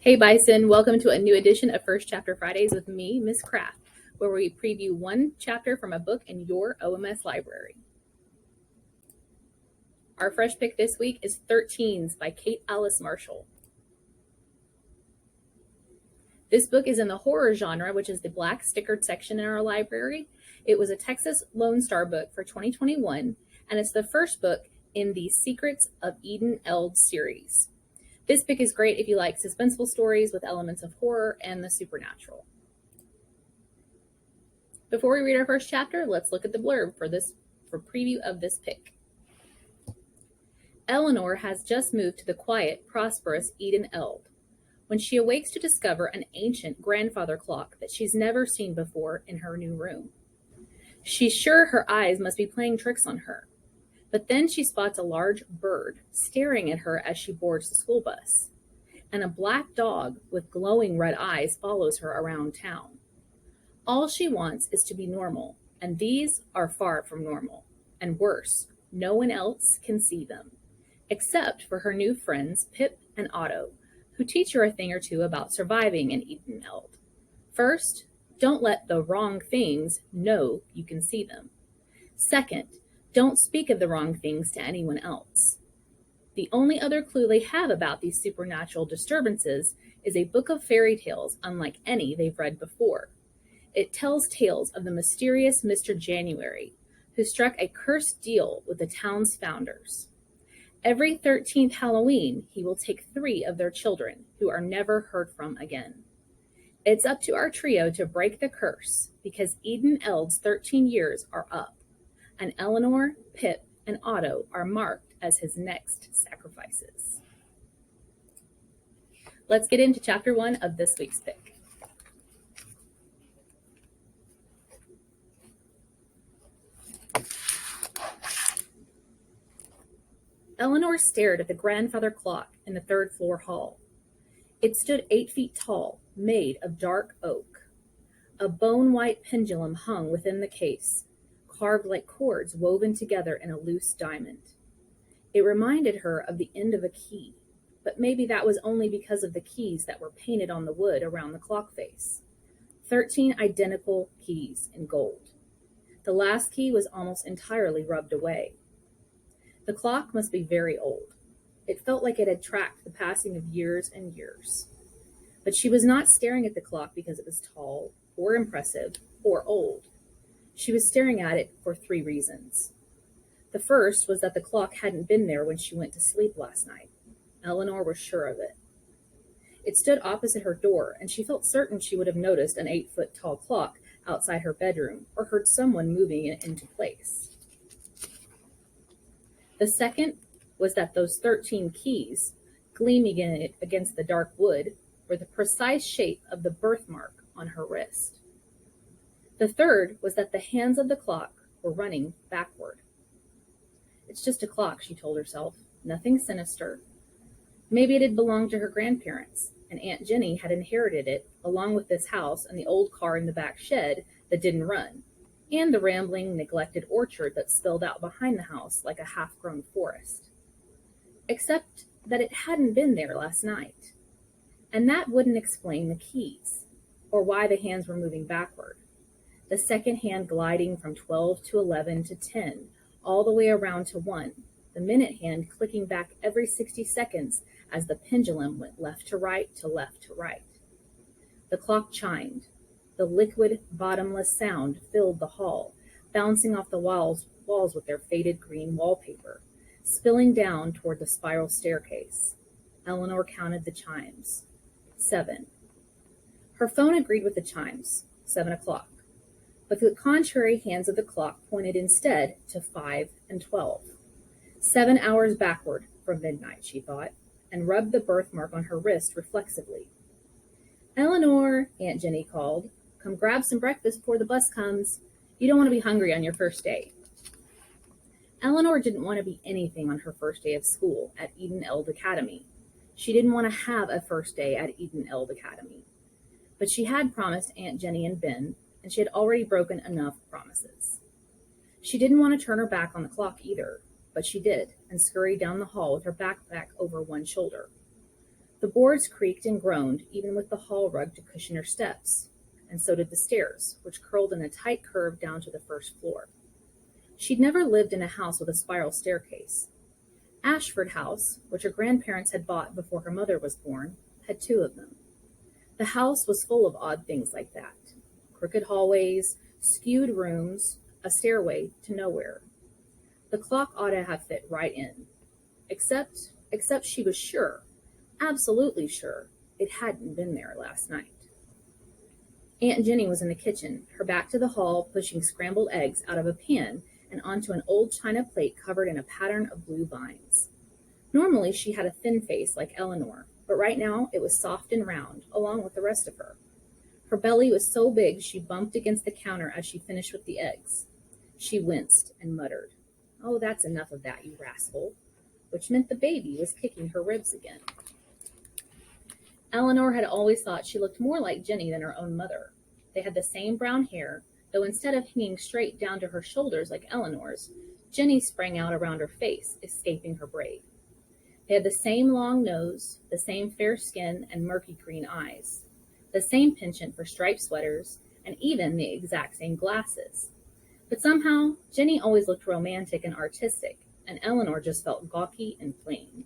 Hey Bison, welcome to a new edition of First Chapter Fridays with me, Miss Craft, where we preview one chapter from a book in your OMS library. Our fresh pick this week is 13s by Kate Alice Marshall. This book is in the horror genre, which is the black stickered section in our library. It was a Texas Lone Star book for 2021, and it's the first book in the Secrets of Eden Eld series. This book is great if you like suspenseful stories with elements of horror and the supernatural. Before we read our first chapter, let's look at the blurb for preview of this pick. Eleanor has just moved to the quiet, prosperous Eden Eld when she awakes to discover an ancient grandfather clock that she's never seen before in her new room. She's sure her eyes must be playing tricks on her. But then she spots a large bird staring at her as she boards the school bus, and a black dog with glowing red eyes follows her around town. All she wants is to be normal, and these are far from normal. And worse, no one else can see them, except for her new friends Pip and Otto, who teach her a thing or two about surviving in Eden Eld. First, don't let the wrong things know you can see them. Second, don't speak of the wrong things to anyone else. The only other clue they have about these supernatural disturbances is a book of fairy tales unlike any they've read before. It tells tales of the mysterious Mr. January, who struck a cursed deal with the town's founders. Every 13th Halloween, he will take 3 of their children, who are never heard from again. It's up to our trio to break the curse, because Eden Eld's 13 years are up, and Eleanor, Pip, and Otto are marked as his next sacrifices. Let's get into chapter 1 of this week's pick. Eleanor stared at the grandfather clock in the 3rd floor hall. It stood 8 feet tall, made of dark oak. A bone-white pendulum hung within the case, carved like cords woven together in a loose diamond. It reminded her of the end of a key, but maybe that was only because of the keys that were painted on the wood around the clock face. 13 identical keys in gold. The last key was almost entirely rubbed away. The clock must be very old. It felt like it had tracked the passing of years and years. But she was not staring at the clock because it was tall, or impressive, or old. She was staring at it for 3 reasons. The first was that the clock hadn't been there when she went to sleep last night. Eleanor was sure of it. It stood opposite her door, and she felt certain she would have noticed an 8-foot-tall clock outside her bedroom or heard someone moving it into place. The second was that those 13 keys, gleaming against the dark wood, were the precise shape of the birthmark on her wrist. The third was that the hands of the clock were running backward. It's just a clock, she told herself, nothing sinister. Maybe it had belonged to her grandparents, and Aunt Jenny had inherited it, along with this house and the old car in the back shed that didn't run, and the rambling, neglected orchard that spilled out behind the house like a half-grown forest. Except that it hadn't been there last night. And that wouldn't explain the keys, or why the hands were moving backward. The second hand gliding from 12 to 11 to 10, all the way around to 1, the minute hand clicking back every 60 seconds as the pendulum went left to right to left to right. The clock chimed. The liquid, bottomless sound filled the hall, bouncing off the walls with their faded green wallpaper, spilling down toward the spiral staircase. Eleanor counted the chimes. 7. Her phone agreed with the chimes. 7 o'clock. But the contrary hands of the clock pointed instead to 5 and 12. 7 hours backward from midnight, she thought, and rubbed the birthmark on her wrist reflexively. Eleanor, Aunt Jenny called. Come grab some breakfast before the bus comes. You don't want to be hungry on your first day. Eleanor didn't want to be anything on her first day of school at Eden Eld Academy. She didn't want to have a first day at Eden Eld Academy. But she had promised Aunt Jenny and Ben, and she had already broken enough promises. She didn't want to turn her back on the clock either, but she did, and scurried down the hall with her backpack over one shoulder. The boards creaked and groaned, even with the hall rug to cushion her steps, and so did the stairs, which curled in a tight curve down to the first floor. She'd never lived in a house with a spiral staircase. Ashford House, which her grandparents had bought before her mother was born, had 2 of them. The house was full of odd things like that. Crooked hallways, skewed rooms, a stairway to nowhere. The clock ought to have fit right in. Except she was sure, absolutely sure, it hadn't been there last night. Aunt Jenny was in the kitchen, her back to the hall, pushing scrambled eggs out of a pan and onto an old china plate covered in a pattern of blue vines. Normally she had a thin face like Eleanor, but right now it was soft and round, along with the rest of her. Her belly was so big she bumped against the counter as she finished with the eggs. She winced and muttered, "Oh, that's enough of that, you rascal," which meant the baby was kicking her ribs again. Eleanor had always thought she looked more like Jenny than her own mother. They had the same brown hair, though instead of hanging straight down to her shoulders like Eleanor's, Jenny sprang out around her face, escaping her braid. They had the same long nose, the same fair skin and murky green eyes, the same penchant for striped sweaters, and even the exact same glasses. But somehow, Jenny always looked romantic and artistic, and Eleanor just felt gawky and plain.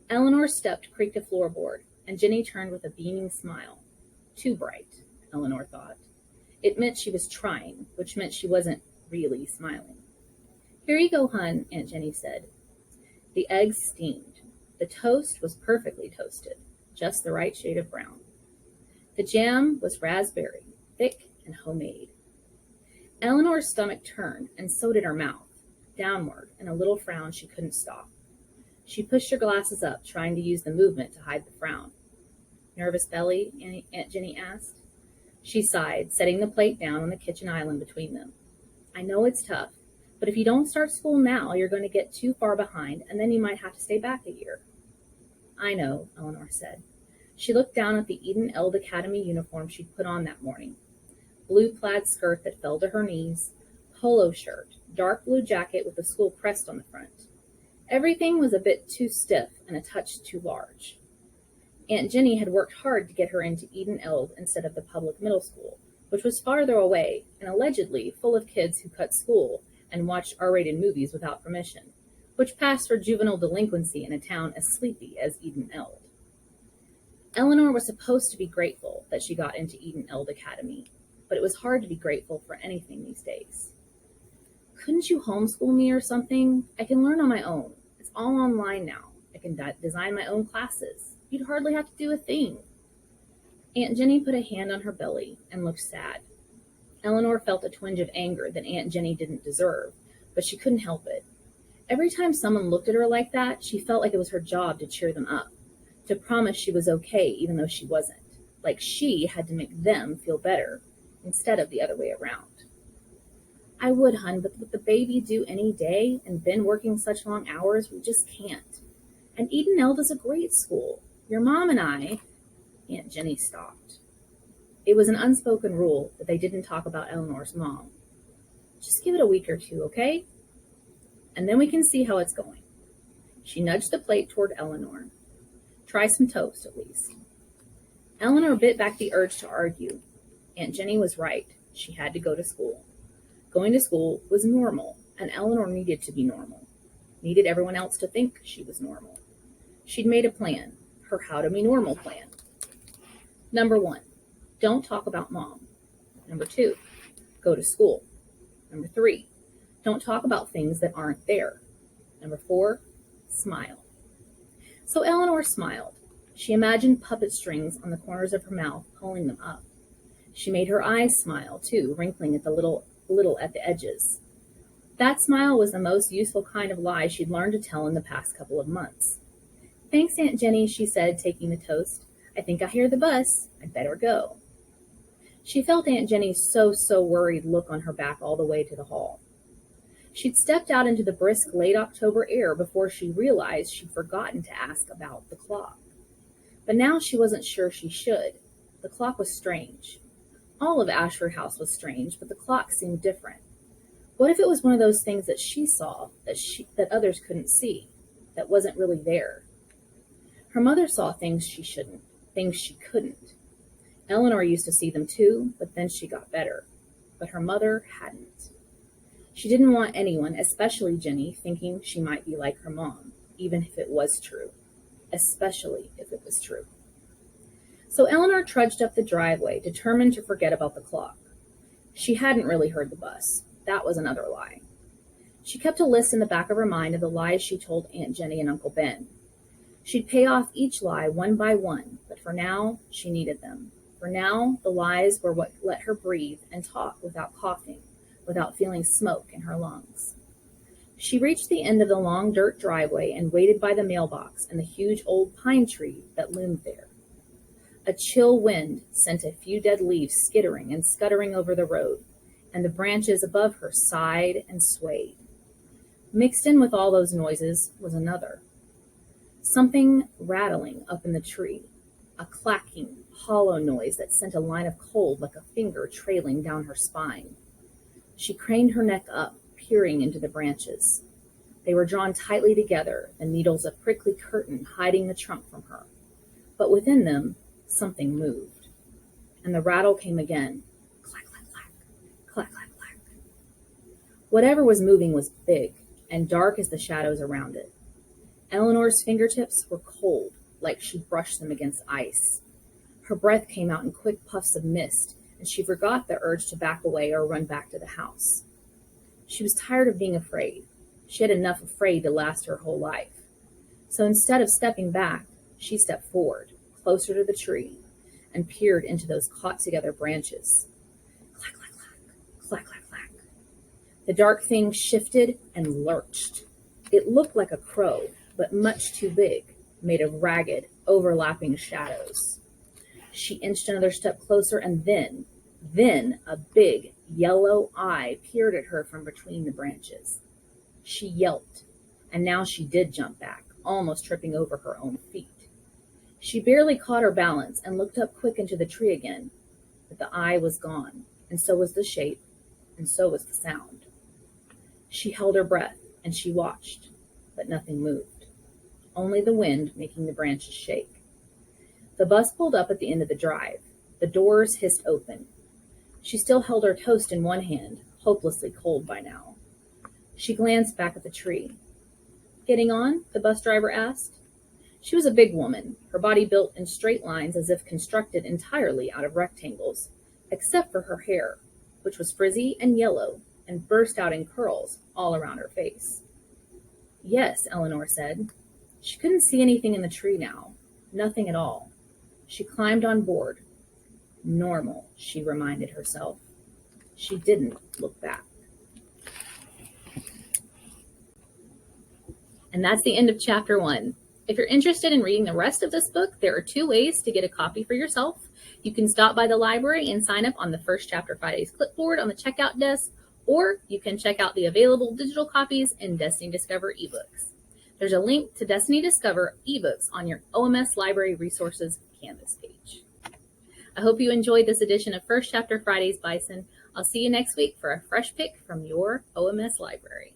Eleanor's step creaked a floorboard, and Jenny turned with a beaming smile. Too bright, Eleanor thought. It meant she was trying, which meant she wasn't really smiling. "Here you go, hun," Aunt Jenny said. The eggs steamed. The toast was perfectly toasted, just the right shade of brown. The jam was raspberry, thick and homemade. Eleanor's stomach turned, and so did her mouth, downward, in a little frown she couldn't stop. She pushed her glasses up, trying to use the movement to hide the frown. "Nervous belly?" Aunt Jenny asked. She sighed, setting the plate down on the kitchen island between them. "I know it's tough, but if you don't start school now, you're going to get too far behind, and then you might have to stay back a year." "I know," Eleanor said. She looked down at the Eden Eld Academy uniform she'd put on that morning. Blue plaid skirt that fell to her knees, polo shirt, dark blue jacket with the school crest on the front. Everything was a bit too stiff and a touch too large. Aunt Jenny had worked hard to get her into Eden Eld instead of the public middle school, which was farther away and allegedly full of kids who cut school and watched R-rated movies without permission, which passed for juvenile delinquency in a town as sleepy as Eden Eld. Eleanor was supposed to be grateful that she got into Eden Eld Academy, but it was hard to be grateful for anything these days. "Couldn't you homeschool me or something? I can learn on my own. It's all online now. I can design my own classes. You'd hardly have to do a thing." Aunt Jenny put a hand on her belly and looked sad. Eleanor felt a twinge of anger that Aunt Jenny didn't deserve, but she couldn't help it. Every time someone looked at her like that, she felt like it was her job to cheer them up, to promise she was okay even though she wasn't, like she had to make them feel better instead of the other way around. "I would, hun, but with the baby due any day and Ben working such long hours, we just can't. And Eden Eld is a great school. Your mom and I—" Aunt Jenny stopped. It was an unspoken rule that they didn't talk about Eleanor's mom. "Just give it a week or 2, okay? And then we can see how it's going." She nudged the plate toward Eleanor. "Try some toast, at least." Eleanor bit back the urge to argue. Aunt Jenny was right. She had to go to school. Going to school was normal, and Eleanor needed to be normal. Needed everyone else to think she was normal. She'd made a plan, her how to be normal plan. Number 1, don't talk about mom. Number 2, go to school. Number 3, don't talk about things that aren't there. Number 4, smile. So Eleanor smiled. She imagined puppet strings on the corners of her mouth, pulling them up. She made her eyes smile, too, wrinkling at the little at the edges. That smile was the most useful kind of lie she'd learned to tell in the past couple of months. "Thanks, Aunt Jenny," she said, taking the toast. "I think I hear the bus. I'd better go." She felt Aunt Jenny's so worried look on her back all the way to the hall. She'd stepped out into the brisk late October air before she realized she'd forgotten to ask about the clock. But now she wasn't sure she should. The clock was strange. All of Ashford House was strange, but the clock seemed different. What if it was one of those things that she saw, that others couldn't see, that wasn't really there? Her mother saw things she shouldn't, things she couldn't. Eleanor used to see them too, but then she got better. But her mother hadn't. She didn't want anyone, especially Jenny, thinking she might be like her mom, even if it was true. Especially if it was true. So Eleanor trudged up the driveway, determined to forget about the clock. She hadn't really heard the bus. That was another lie. She kept a list in the back of her mind of the lies she told Aunt Jenny and Uncle Ben. She'd pay off each lie one by one, but for now, she needed them. For now, the lies were what let her breathe and talk without coughing, without feeling smoke in her lungs. She reached the end of the long dirt driveway and waited by the mailbox and the huge old pine tree that loomed there. A chill wind sent a few dead leaves skittering and scuttering over the road, and the branches above her sighed and swayed. Mixed in with all those noises was another. Something rattling up in the tree, a clacking, hollow noise that sent a line of cold like a finger trailing down her spine. She craned her neck up, peering into the branches. They were drawn tightly together, the needles of prickly curtain hiding the trunk from her. But within them, something moved. And the rattle came again. Clack, clack, clack, clack, clack, clack. Whatever was moving was big and dark as the shadows around it. Eleanor's fingertips were cold, like she'd brushed them against ice. Her breath came out in quick puffs of mist, and she forgot the urge to back away or run back to the house. She was tired of being afraid. She had enough afraid to last her whole life. So instead of stepping back, she stepped forward, closer to the tree, and peered into those caught-together branches. Clack, clack, clack, clack, clack, clack. The dark thing shifted and lurched. It looked like a crow, but much too big, made of ragged, overlapping shadows. She inched another step closer, and then a big yellow eye peered at her from between the branches. She yelped, and now she did jump back, almost tripping over her own feet. She barely caught her balance and looked up quick into the tree again, but the eye was gone, and so was the shape, and so was the sound. She held her breath, and she watched, but nothing moved. Only the wind making the branches shake. The bus pulled up at the end of the drive. The doors hissed open. She still held her toast in one hand, hopelessly cold by now. She glanced back at the tree. "Getting on?" the bus driver asked. She was a big woman, her body built in straight lines as if constructed entirely out of rectangles, except for her hair, which was frizzy and yellow and burst out in curls all around her face. "Yes," Eleanor said. She couldn't see anything in the tree now, nothing at all. She climbed on board. Normal, she reminded herself. She didn't look back. And that's the end of chapter 1. If you're interested in reading the rest of this book, there are 2 ways to get a copy for yourself. You can stop by the library and sign up on the First Chapter Fridays clipboard on the checkout desk, or you can check out the available digital copies in Destiny Discover ebooks. There's a link to Destiny Discover ebooks on your OMS Library Resources Canvas page. I hope you enjoyed this edition of First Chapter Fridays Bison. I'll see you next week for a fresh pick from your OMS library.